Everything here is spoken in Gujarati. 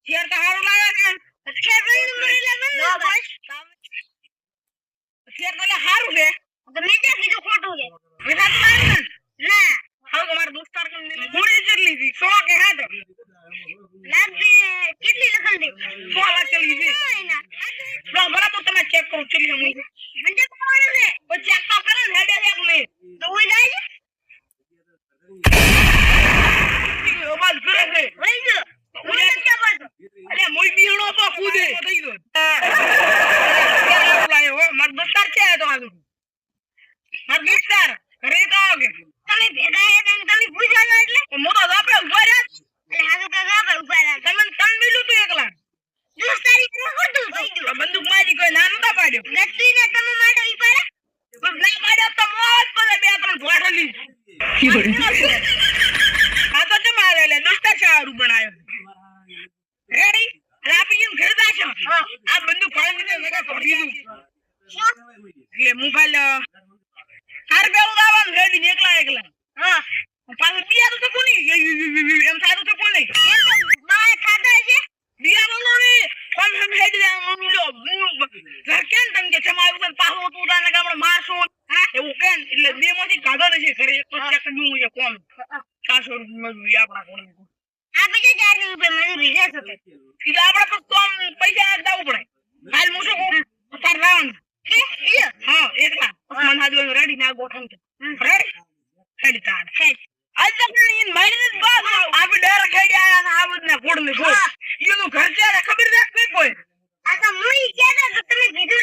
શેર તો હારું લાગે છે શેર બની મરેલા મન શેર તો હારું છે તો મેં જે કીધું ખોટું છે વિના તો મારું ના હવે તમાર દોસ્તાર કે મોડી જેટલી હતી 100 કે હા તો લાગે કેટલી લખન દે 100 લાખ ચલી ગઈ નો બરાબર તમે ચેક કરો ચલી હું મને કોણ ને ઓ ચેક તો કરો ને હેડે એક મે તો ઓય જાય ઓ બાદ કરે છે વઈ ગયો ઓય કે બાદ અરે મોય બીણો તો કૂદે થઈ ગયો લાયો માર દોસ્તાર છે તો આજુ માર દોસ્તાર ઘરે તો આગે તમે ભેગા હે તમે પૂછા લો એટલે મો તો આપણે ઉભા રહ્યા એટલે હાલો કે આપણે ઉભા રહ્યા તમે તમ બીલું તો એકલા દોસ્તારી તો ખોટું થઈ ગયું બંદૂક મારી કોઈ નામ નતા પાડ્યો નક્કી ને તમે માટો ઈ પાડે ના પાડ્યો તો મોત પડે બે ત્રણ ભોડલી આ તો જમા આવેલા દોસ્તાર સારું બનાવ્યો રેડી રાપીન ઘરદા છો આ બંદૂક ફાડી દે મેકા પડી દીધું એટલે મોબાઈલ તાર બે ઉડાવવાનું રેડી એકલા એકલા હા પાછું બિયારું તો કોની એમ સારું તો કોની એમ તો મારે ખાતા છે બિયારું નો ને ફોન હમ હેડી દે લો કેન તમ કે સમાયું તો પાછું તું દાને ગામડે મારશું હા એવું કેન એટલે બે માંથી કાઢો ને છે ઘરે એક તો ચેક નું છે કોમ 400 રૂપિયા મજૂરી આપણા કોણ આ બીજે 4 રૂપિયા મજૂરી છે સતે ઈ આપણે તો કોમ પૈસા દાવું પડે હાલ હું શું તાર રાવણ કે હા એકલા મન હાજુ રેડી ના ગોઠણ છે રેડી હેડી તાણ હેડ આજ તક ઈન મારી જ બાદ આપણે ડર ખેડી આયા ને આ બધને ગોળ ને ગોળ ઈનું ઘર છે ખબર રાખ કોઈ આ તો મુઈ કેતા તો તમે કીધું